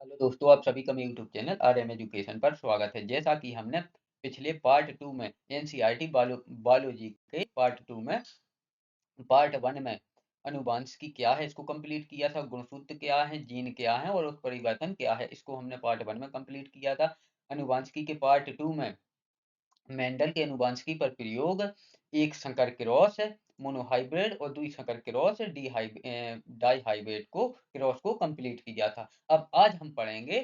Hello दोस्तों, आप सभी का मेरे यूट्यूब चैनल आरएम एजुकेशन पर स्वागत है। जैसा कि हमने पिछले पार्ट 2 में एनसीईआरटी बायोलॉजी के पार्ट 2 में पार्ट 1 में अनुवांशिकी क्या है इसको कंप्लीट किया था, गुणसूत्र क्या है, जीन क्या है और उत्परिवर्तन क्या है, इसको हमने पार्ट 1 में कंप्लीट किया था। अनुवांशिकी के पार्ट 2 में मेंडल के अनुवांशिकी पर प्रयोग, एक संकर क्रॉस मोनोहाइब्रिड और द्विसंकर क्रॉस डाइहाइब्रिड को क्रॉस को कंप्लीट किया था। अब आज हम पढ़ेंगे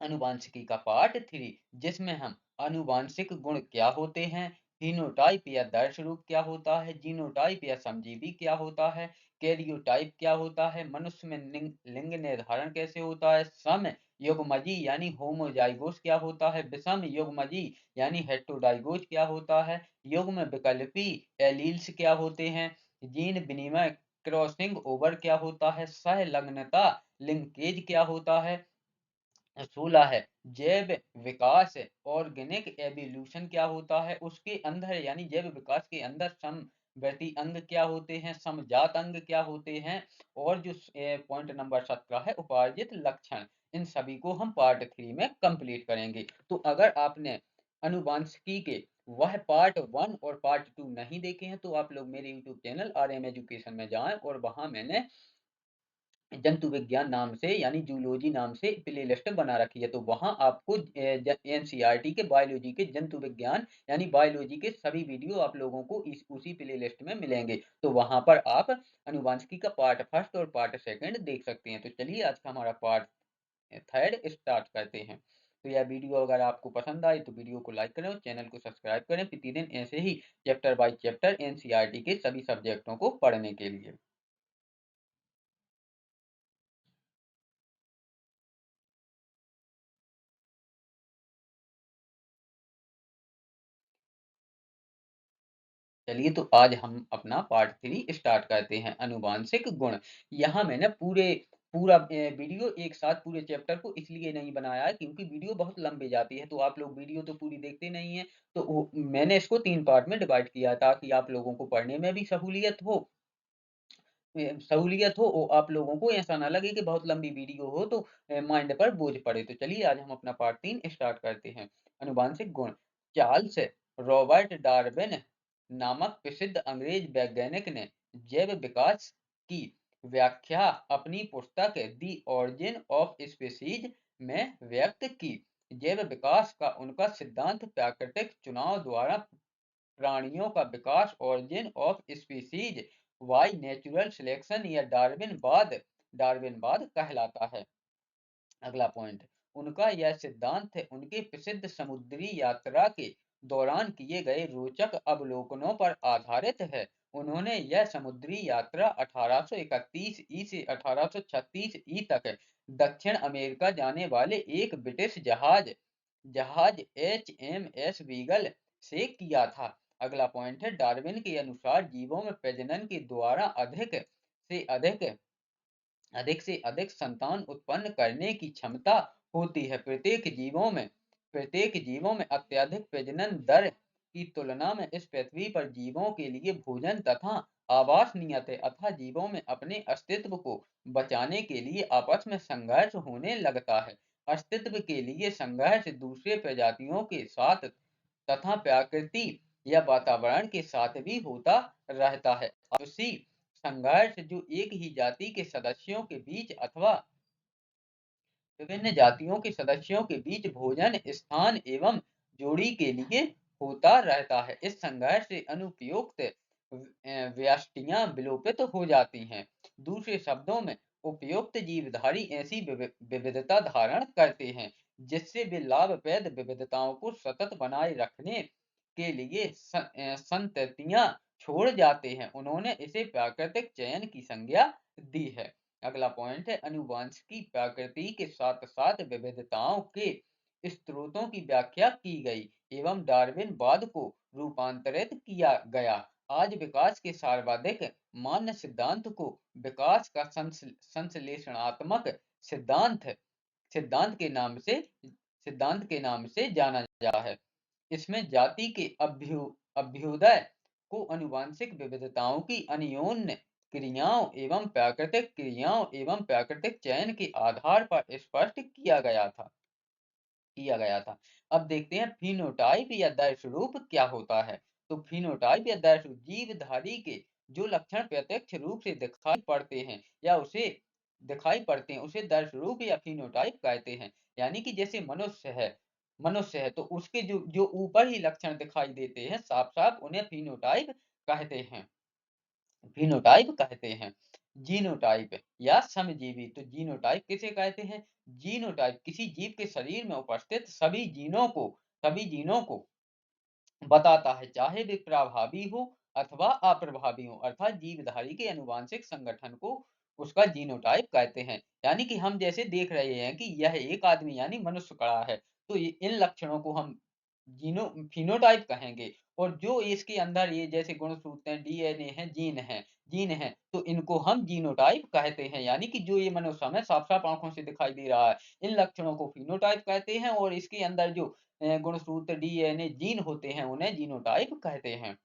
आनुवांशिकी का पार्ट 3, जिसमें हम आनुवांशिक गुण क्या होते हैं, फिनोटाइप या दर्श रूप क्या होता है, जीनोटाइप या समजीवी क्या होता है, कैरियोटाइप क्या होता है, मनुष्य में लिंग निर्धारण कैसे होता है, सम युग्मजी यानी होमोजाइगोस क्या होता है, विषम युग्मजी यानी हेटेरोडाइगोस क्या होता है, युग्म विकल्पी एलील्स क्या होते हैं, जीन विनिमय क्रॉसिंग ओवर क्या होता है, सहलग्नता लिंकेज क्या होता है, 16 है जैव विकास ऑर्गेनिक एवोल्यूशन क्या होता है, उसके अंदर यानी जैव विकास के अंदर समवर्ती अंग क्या होते हैं, समजात अंग क्या होते हैं, और जो पॉइंट नंबर 17 है उपार्जित लक्षण, इन सभी को हम पार्ट 3 में कंप्लीट करेंगे। तो अगर आपने अनुवांशिकी के वह पार्ट 1 और पार्ट 2 नहीं देखे हैं तो आप लोग मेरे यूट्यूब चैनल आरएम एजुकेशन में जाएं और वहां मैंने जंतु विज्ञान नाम से यानी जूलॉजी नाम से प्लेलिस्ट बना रखी है। तो वहां आपको एनसीईआरटी के बायोलॉजी के जंतु विज्ञान यानी बायोलॉजी के सभी वीडियो आप लोगों को उसी प्लेलिस्ट में मिलेंगे। तो वहां पर आप अनुवांशिकी का पार्ट फर्स्ट और पार्ट सेकंड देख सकते हैं। तो चलिए आज का हमारा पार्ट थर्ड स्टार्ट करते हैं। तो यह वीडियो अगर आपको पसंद आए तो वीडियो को लाइक करें और चैनल को सब्सक्राइब करें प्रतिदिन ऐसे ही चैप्टर बाय चैप्टर एनसीईआरटी के सभी सब्जेक्टों को पढ़ने के लिए। चलिए तो आज हम अपना पार्ट 3 स्टार्ट करते हैं, अनुवांशिक गुण। यहाँ मैंने पूरा वीडियो एक साथ पूरे चैप्टर को इसलिए नहीं बनाया है क्योंकि वीडियो बहुत लंबी जाती है, तो आप लोग वीडियो तो पूरी देखते नहीं है। तो मैंने इसको 3 पार्ट में डिवाइड किया ताकि आप लोगों को पढ़ने में भी सहूलियत हो और आप लोगों को ऐसा ना लगे कि बहुत लंबी वीडियो हो तो माइंड पर बोझ पड़े। तो चलिए आज हम अपना पार्ट 3 स्टार्ट करते हैं। अनुवांशिक गुण। चार्ल्स रॉबर्ट डार्विन नामक प्रसिद्ध अंग्रेज वैज्ञानिक ने जैव विकास की व्याख्या अपनी पुस्तक द ऑरिजिन ऑफ स्पीसीज में व्यक्त की। जैव विकास का उनका सिद्धांत प्राकृतिक चुनाव द्वारा प्राणियों का विकास origin of species by natural selection या डार्विनवाद कहलाता है। अगला पॉइंट। उनका यह सिद्धांत उनके प्रसिद्ध समुद्री यात्रा के दौरान किए गए रोचक अवलोकनों पर आधारित है। उन्होंने यह समुद्री यात्रा 1831 ई से 1836 ई तक दक्षिण अमेरिका जाने वाले एक ब्रिटिश जहाज HMS बीगल से किया था। अगला पॉइंट है, डार्विन के अनुसार जीवों में प्रजनन के द्वारा से अधिक अधिक संतान उत्पन्न करने की क्षमता होती है। प्रत्येक जीवों में अत्यधिक प्रजनन दर की तुलना में इस पृथ्वी पर जीवों के लिए भोजन तथा आवास नियत है, अतः जीवों में अपने अस्तित्व को बचाने के लिए आपस में संघर्ष होने लगता है। अस्तित्व के लिए संघर्ष दूसरे प्रजातियों के साथ तथा प्रकृति या वातावरण के साथ भी होता रहता है। आपसी संघर्ष जो एक ही जाति के सदस्यों के बीच अथवा विभिन्न जातियों के सदस्यों के बीच भोजन स्थान एवं जोड़ी के लिए होता रहता है। इस संघर्ष से अनुपयुक्त व्यष्टियां विलोपित हो जाती हैं। दूसरे शब्दों में उपयुक्त जीवधारी ऐसी विविधता धारण करते हैं जिससे वे लाभप्रद विविधताओं को सतत बनाए रखने के लिए संततियां छोड़ जाते हैं। उन्होंने इसे प्राकृतिक चयन की संज्ञा दी है। अगला पॉइंट है, अनुवांशिकी प्रकृति के साथ साथ विविधताओं के स्रोतों की व्याख्या की गई एवं डार्विनवाद को रूपांतरित किया गया। आज विकास के सर्वाधिक मान्य सिद्धांत को विकास का संश्लेषणात्मक सिद्धांत सिद्धांत के नाम से जाना जाता है। इसमें जाति के अभ्युदय को आनुवंशिक विविधताओं की अन्योन्य क्रियाओं एवं प्राकृतिक चयन के आधार पर स्पष्ट किया गया था। अब देखते हैं फिनोटाइप या दर्शरूप क्या होता है। तो फिनोटाइप या दर्शरूप जीवधारी के जो लक्षण प्रत्यक्ष रूप से दिखाई पड़ते हैं या उसे दर्शरूप या फिनोटाइप कहते हैं। यानी कि जैसे मनुष्य है तो उसके जो जो ऊपर ही लक्षण दिखाई देते हैं साफ साफ, उन्हें फिनोटाइप कहते हैं। जीनोटाइप या समजीवी, तो जीनोटाइप किसे कहते हैं? जीनोटाइप किसी जीव के शरीर में उपस्थित सभी जीनों को बताता है, चाहे वे प्रभावी हो अथवा अप्रभावी हो, अर्थात जीवधारी के आनुवांशिक संगठन को उसका जीनोटाइप कहते हैं। यानी कि हम जैसे देख रहे हैं कि यह एक आदमी यानी मनुष्य खड़ा है, तो इन लक्षणों को हम जीनो फिनोटाइप कहेंगे। और जो इसके अंदर ये जैसे गुणसूत्र हैं, डीएनए है, जीन है, तो इनको हम जीनोटाइप कहते हैं। यानी कि जो ये मनुष्य हमें साफ साफ आंखों से दिखाई दे रहा है, इन लक्षणों को फिनोटाइप कहते हैं। और इसके अंदर जो गुणसूत्र डीएनए जीन होते हैं, उन्हें जीनोटाइप कहते हैं।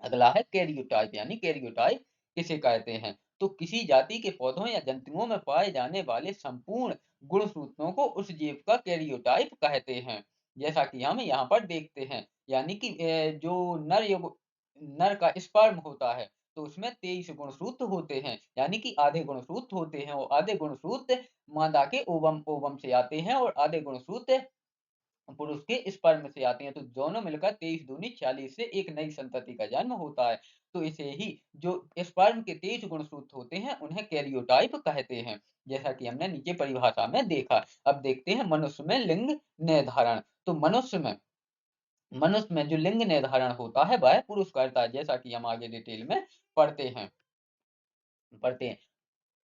अगला है कैरियोटाइप, यानी कैरियोटाइप किसे कहते हैं? तो किसी जाति के पौधों या जंतुओं में पाए जाने वाले संपूर्ण गुणसूत्रों को उस जीव का कैरियोटाइप कहते हैं। जैसा कि हम यहाँ पर देखते हैं, यानी कि जो नर का स्पर्म होता है, तो उसमें 23 गुणसूत्र होते हैं। यानी कि आधे गुणसूत्र होते हैं और आधे गुणसूत्र मादा के ओवम से आते हैं और आधे गुणसूत्र पुरुष के स्पर्म से आती हैं। तो दोनों मिलकर 23 दूनी 40 से एक नई संतति का जन्म होता है। तो इसे ही जो स्पर्म के 23 गुणसूत्र होते हैं, उन्हें कैरियोटाइप कहते हैं, जैसा कि हमने नीचे परिभाषा में देखा। अब देखते हैं मनुष्य में लिंग निर्धारण। तो मनुष्य में जो लिंग निर्धारण होता है वह पुरुष करता है, जैसा कि हम आगे डिटेल में पढ़ते हैं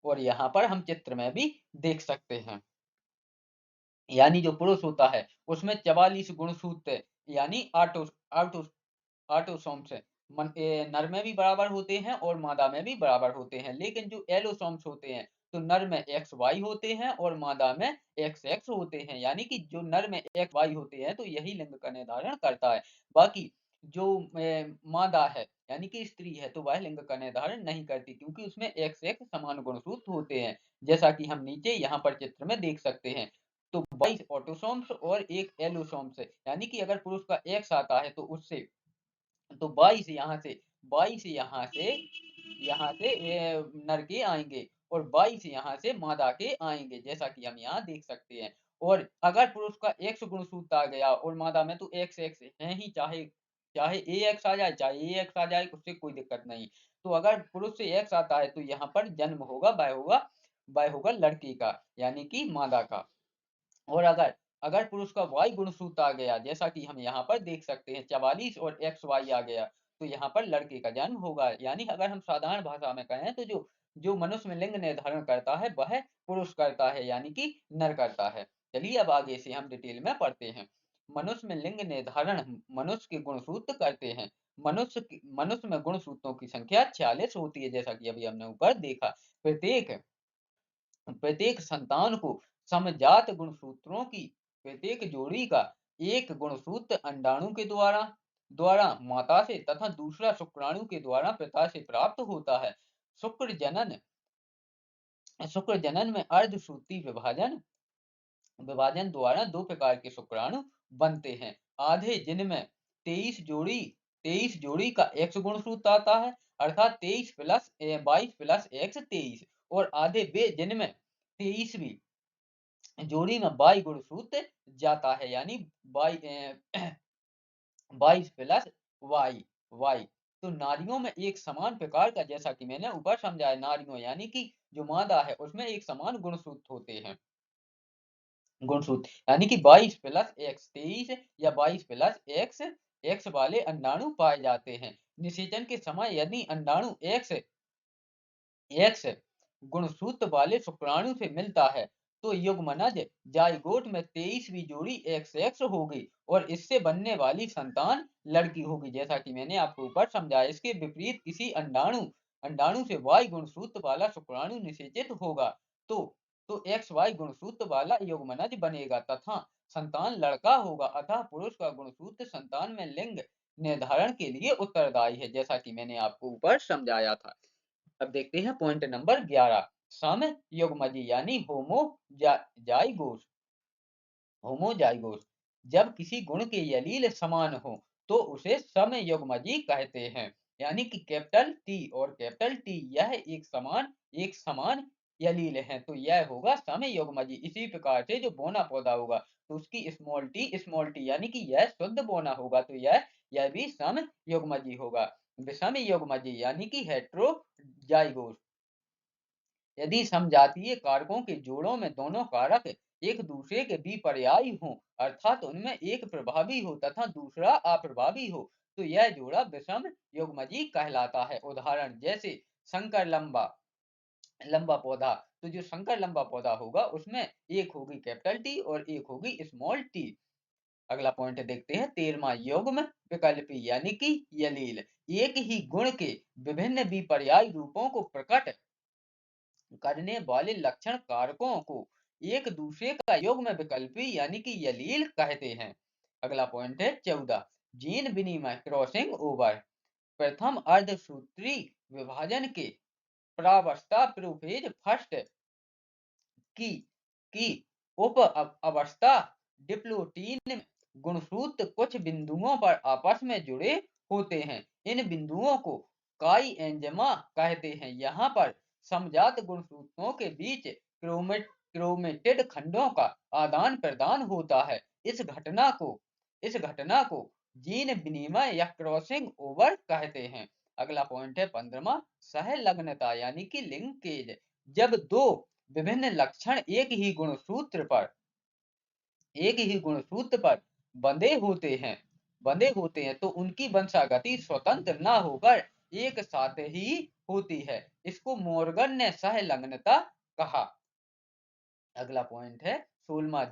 और यहाँ पर हम चित्र में भी देख सकते हैं। यानी जो पुरुष होता है उसमें 44 गुणसूत्र यानी ऑटोसोम्स नर में भी बराबर होते हैं और मादा में भी बराबर होते हैं। लेकिन जो एलोसोम्स होते हैं, तो नर में एक्स वाई होते हैं और मादा में एक्स एक्स होते हैं। यानी कि जो नर में एक्स वाई होते हैं, तो यही लिंग का निर्धारण करता है। बाकी जो मादा है यानी कि स्त्री है, तो वह लिंग का निर्धारण नहीं करती, क्योंकि उसमें एक्स एक्स समान गुणसूत्र होते हैं, जैसा कि हम नीचे यहाँ पर चित्र में देख सकते हैं। तो 22 ऑटोसोम्स और एक एलोसोम्स है, यानी कि अगर पुरुष का एक्स आता है तो उससे तो 22 यहाँ से नर के आएंगे और 22 यहाँ से मादा के आएंगे, जैसा कि हम यहाँ देख सकते हैं। और अगर पुरुष का एक्स गुणसूत्र आ गया और मादा में तो एक्स एक्स है ही, चाहे चाहे ए एक्स आ जाए चाहे ए एक्स आ जाए, उससे कोई दिक्कत नहीं। तो अगर पुरुष से एक्स आता है तो यहाँ पर जन्म होगा वह होगा लड़की का, यानी कि मादा का। और अगर अगर पुरुष का वाई गुणसूत्र आ गया, जैसा कि हम यहाँ पर देख सकते हैं 44 और एक्स वाई आ गया, तो यहाँ पर लड़के का जन्म होगा। यानी अगर हम साधारण भाषा में कहें तो जो जो मनुष्य में लिंग निर्धारण करता है वह पुरुष करता है, यानी कि नर करता है। चलिए अब आगे से हम डिटेल में पढ़ते हैं। मनुष्य में लिंग निर्धारण मनुष्य के गुणसूत्र करते हैं। मनुष्य में गुणसूत्रों की संख्या 46 होती है, जैसा कि अभी हमने ऊपर देखा। प्रत्येक प्रत्येक संतान को समजात गुणसूत्रों की प्रत्येक जोड़ी का एक गुणसूत्र अंडाणु के द्वारा द्वारा माता से तथा दूसरा शुक्राणु के द्वारा पिता से प्राप्त होता है। शुक्र जनन शुक्र जनन में अर्धसूत्री विभाजन द्वारा दो प्रकार के शुक्राणु बनते हैं। आधे जिनमें 23 जोड़ी का एक्स गुणसूत्र आता है, अर्थात 23 प्लस 22 प्लस एक्स 23। और आधे वे जिनमें 23वीं जोड़ी में वाई गुणसूत्र जाता है, यानी 22 प्लस वाई वाई। तो नारियों में एक समान प्रकार का, जैसा कि मैंने ऊपर समझाया, नारियों यानी कि जो मादा है उसमें एक समान गुणसूत्र होते हैं। गुणसूत्र यानी कि 22 प्लस एक्स 23 या 22 प्लस एक्स एक्स वाले अंडाणु पाए जाते हैं। निषेचन के समय यदि अंडाणु एक्स एक्स गुणसूत्र वाले शुक्राणु से मिलता है, तो युग्मनज जाइगोट में 23वीं जोड़ी एक्स एक्स होगी और इससे बनने वाली संतान लड़की होगी, जैसा कि मैंने आपको ऊपर समझाया। इसके विपरीत किसी अंडाणु अंडाणु से वाई गुणसूत्र वाला शुक्राणु निषेचित होगा, तो एक्स वाई गुणसूत्र वाला युग्मनज बनेगा तथा संतान लड़का होगा। अतः पुरुष का गुणसूत्र संतान में लिंग निर्धारण के लिए उत्तरदायी है, जैसा कि मैंने आपको ऊपर समझाया था। अब देखते हैं पॉइंट नंबर 11, समयुग्मजी यानी जाइगोस। होमोजाइगोस, जब किसी गुण के यलील समान हो तो उसे समयुग्मजी कहते हैं। यानी कि कैपिटल टी और कैपिटल टी यह एक समान यलील हैं, तो यह होगा समयुग्मजी। इसी प्रकार से जो बोना पौधा होगा तो उसकी स्मॉल टी यानी कि यह शुद्ध बोना होगा, तो यह भी समयुग्मजी होगा। विषम युग्मजी यानी कि हेट्रोजाइगोस, यदि समजातीय कारकों के जोड़ों में दोनों कारक एक दूसरे के विपर्यायी हों, अर्थात उनमें एक प्रभावी हो तथा दूसरा अप्रभावी हो, तो यह जोड़ा विषम युग्मजी कहलाता है। उदाहरण जैसे संकर लंबा लंबा पौधा, तो जो संकर लंबा पौधा होगा उसमें एक होगी कैपिटल टी और एक होगी स्मॉल टी। अगला पॉइंट देखते हैं 13वां, युग्म विकल्पी यानी कि यलील, एक ही गुण के विभिन्न विपर्याय रूपों को प्रकट करने वाले लक्षण कारकों को एक दूसरे का युग्म विकल्पी यानी कि यलील कहते हैं। अगला पॉइंट है 14, जीन विनिमय क्रॉसिंग ओवर, प्रथम अर्धसूत्री विभाजन के प्रावस्था प्रोफेज फर्स्ट की की उप अवस्था डिप्लोटीन में गुणसूत्र कुछ बिंदुओं पर आपस में जुड़े होते हैं। इन बिंदुओं को काई एंजमा कहते हैं। यहाँ पर समजात गुणसूत्रों के बीच क्रोमेटेड खंडों का आदान प्रदान होता है। इस घटना को जीन विनिमय या क्रॉसिंग ओवर कहते हैं। अगला पॉइंट है 15वां, सहलग्नता यानी कि लिंकेज, जब दो विभिन्न लक्षण एक ही गुणसूत्र पर बंधे होते हैं तो उनकी वंशागति स्वतंत्र न होकर एक साथ ही होती है। इसको मोर्गन ने सहलग्नता कहा। अगला पॉइंट है 16वां,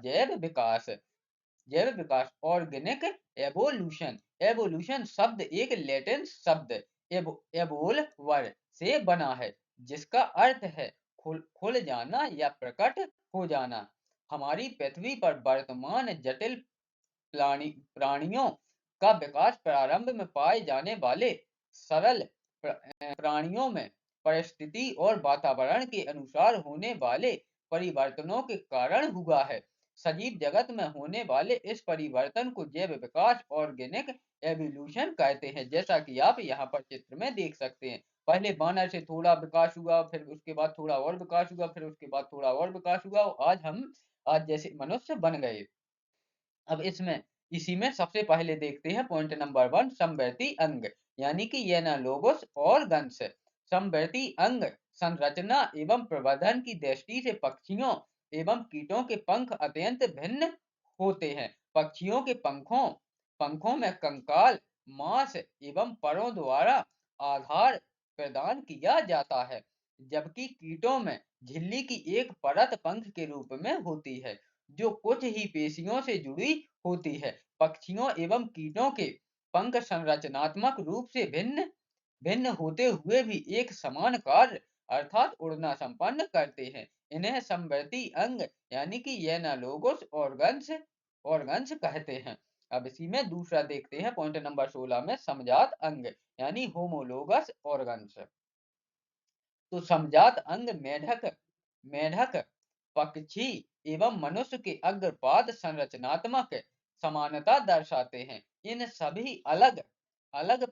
जैव विकास ऑर्गेनिक एवोल्यूशन। एवोल्यूशन शब्द एक लैटिन शब्द एवोल्वर से बना है, जिसका अर्थ है खुल जाना या प्रकट हो जाना। हमारी पृथ्वी पर वर्तमान जटिल प्राणियों का विकास प्रारंभ में पाए जाने वाले सरल प्राणियों में परिस्थिति और वातावरण के अनुसार होने वाले परिवर्तनों के कारण हुआ है। सजीव जगत में होने वाले इस परिवर्तन को जैव विकास ऑर्गेनिक एवोल्यूशन कहते हैं। जैसा कि आप यहाँ पर चित्र में देख सकते हैं, पहले बानर से थोड़ा विकास हुआ, फिर उसके बाद थोड़ा और विकास हुआ, फिर उसके बाद थोड़ा और विकास हुआ, आज जैसे मनुष्य बन गए। अब इसी में सबसे पहले देखते हैं पॉइंट नंबर 1, समवर्ती अंग यानी कि एनालोगस ऑर्गन्स। समवर्ती अंग संरचना एवं प्रवर्धन की दृष्टि से पक्षियों एवं कीटों के पंख अत्यंत भिन्न होते हैं। पक्षियों के पंखों में कंकाल, मांस एवं परों द्वारा आधार प्रदान किया जाता है, जबकि कीटों में झिल्ली की एक परत पंख के रूप में होती है, जो कुछ ही पेशियों से जुड़ी होती है। पक्षियों एवं कीटों के पंख संरचनात्मक रूप से भिन्न भिन्न होते हुए भी एक समान कार्य अर्थात उड़ना संपन्न करते हैं। इन्हें समवर्ती अंग यानी कि एनालोगस ऑर्गन्स कहते हैं। अब इसी में दूसरा देखते हैं पॉइंट नंबर 16 में, समजात अंग यानी होमोलोगस ऑर्गन्स। तो समजात अंग मेढक, पक्षी एवं मनुष्य के अग्रपाद संरचनात्मक समानता दर्शाते हैं। इन सभी अलग अलग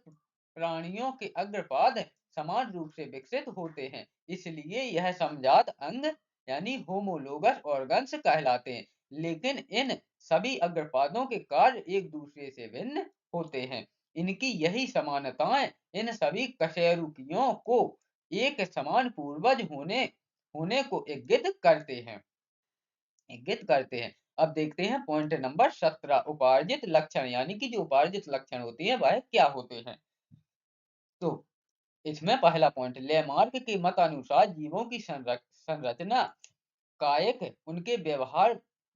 प्राणियों के अग्रपाद समान रूप से विकसित होते हैं, इसलिए यह समजात अंग यानी होमोलोगस ऑर्गन्स कहलाते हैं। लेकिन इन सभी अग्रपादों के कार्य एक दूसरे से भिन्न होते हैं। इनकी यही समानताएं इन सभी कशेरुकियों को एक समान पूर्वज होने को इंगित करते हैं। अब देखते हैं पॉइंट नंबर 17, उपार्जित लक्षण यानी कि जो उपार्जित लक्षण होती है वह क्या होते हैं। तो इसमें पहला पॉइंट, लेमार्क के मत अनुसार जीवों की संरचना कायक उनके व्यवहार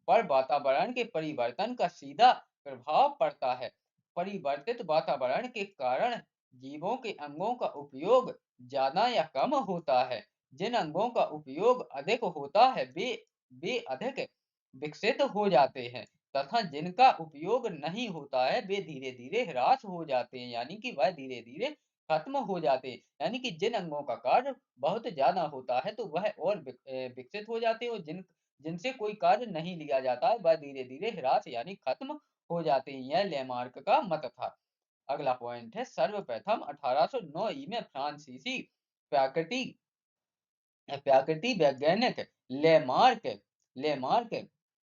पर वातावरण के परिवर्तन का सीधा प्रभाव पड़ता है। परिवर्तित वातावरण के कारण जीवों के अंगों का उपयोग ज्यादा या कम होता है। जिन अंगों का उपयोग अधिक होता है वे अधिक विकसित हो जाते हैं, तथा जिनका उपयोग नहीं होता है वे धीरे धीरे ह्रास हो जाते हैं, यानी कि वह धीरे धीरे खत्म हो जाते हैं। यानी कि जिन अंगों का कार्य बहुत ज़्यादा होता है तो वह और विकसित हो जाते हैं, और जिनसे कोई कार्य नहीं लिया जाता है वह धीरे-धीरे ह्रास यानी खत्म हो जाते हैं। यह लेमार्क का मत था। अगला पॉइंट है, सर्वप्रथम 1809 में फ्रांसीसी प्राकृति प्राकृति वैज्ञानिक लेमार्क लेमार्क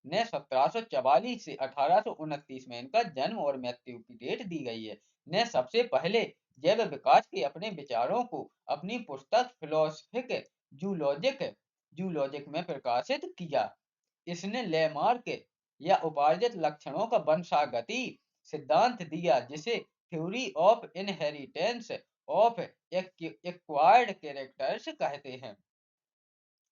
ने 1744 से 1829 में इनका जन्म और मृत्यु की डेट दी गई है, ने सबसे पहले जैव विकास के अपने विचारों को अपनी पुस्तक फिलोसफिक जूलॉजिक जूलॉजिक में प्रकाशित किया। इसने लेमार्क या उपार्जित लक्षणों का वंशागति सिद्धांत दिया, जिसे theory of inheritance of acquired characters कहते हैं।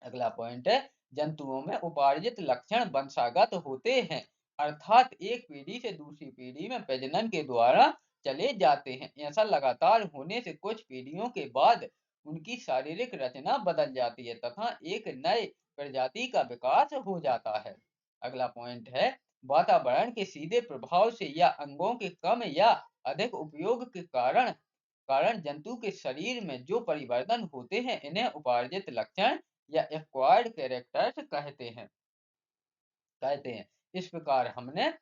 अगला पॉइंट है, जंतुओं में उपार्जित लक्षण वंशागत होते हैं, अर्थात एक पीढ़ी से दूसरी पीढ़ी में प्रजनन के द्वारा चले जाते हैं। ऐसा लगातार होने से कुछ पीढ़ियों के बाद उनकी शारीरिक रचना बदल जाती है तथा एक नए प्रजाति का विकास हो जाता है। अगला पॉइंट है, वातावरण के सीधे प्रभाव से या अंगों के कम या अधिक उपयोग के कारण कारण जंतु के शरीर में जो परिवर्तन होते हैं, इन्हें उपार्जित लक्षण या एक्वायर्ड कैरेक्टर्स कहते हैं। इस प्रकार हमने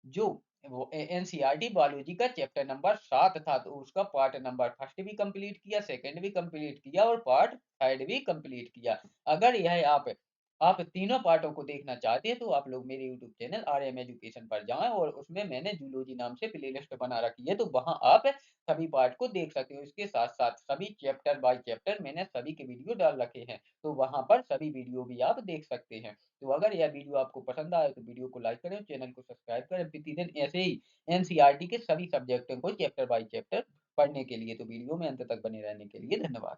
जो वो एनसीईआरटी बायोलॉजी का चैप्टर नंबर 7 था, तो उसका पार्ट नंबर फर्स्ट भी कंप्लीट किया, सेकंड भी कंप्लीट किया और पार्ट थर्ड भी कंप्लीट किया। अगर यह आप तीनों पार्टों को देखना चाहते हैं तो आप लोग मेरे यूट्यूब चैनल आरएम एजुकेशन पर जाएं, और उसमें मैंने जूलॉजी नाम से प्लेलिस्ट बना रखी है, तो वहां आप सभी पार्ट को देख सकते हो। इसके साथ साथ सभी चैप्टर बाय चैप्टर मैंने सभी के वीडियो डाल रखे हैं, तो वहां पर सभी वीडियो भी आप देख सकते हैं। तो अगर यह वीडियो आपको पसंद आए तो वीडियो को लाइक करें, चैनल को सब्सक्राइब करें प्रतिदिन ऐसे ही एनसीईआरटी के सभी सब्जेक्टों को चैप्टर बाय चैप्टर पढ़ने के लिए। तो वीडियो में अंत तक बने रहने के लिए धन्यवाद।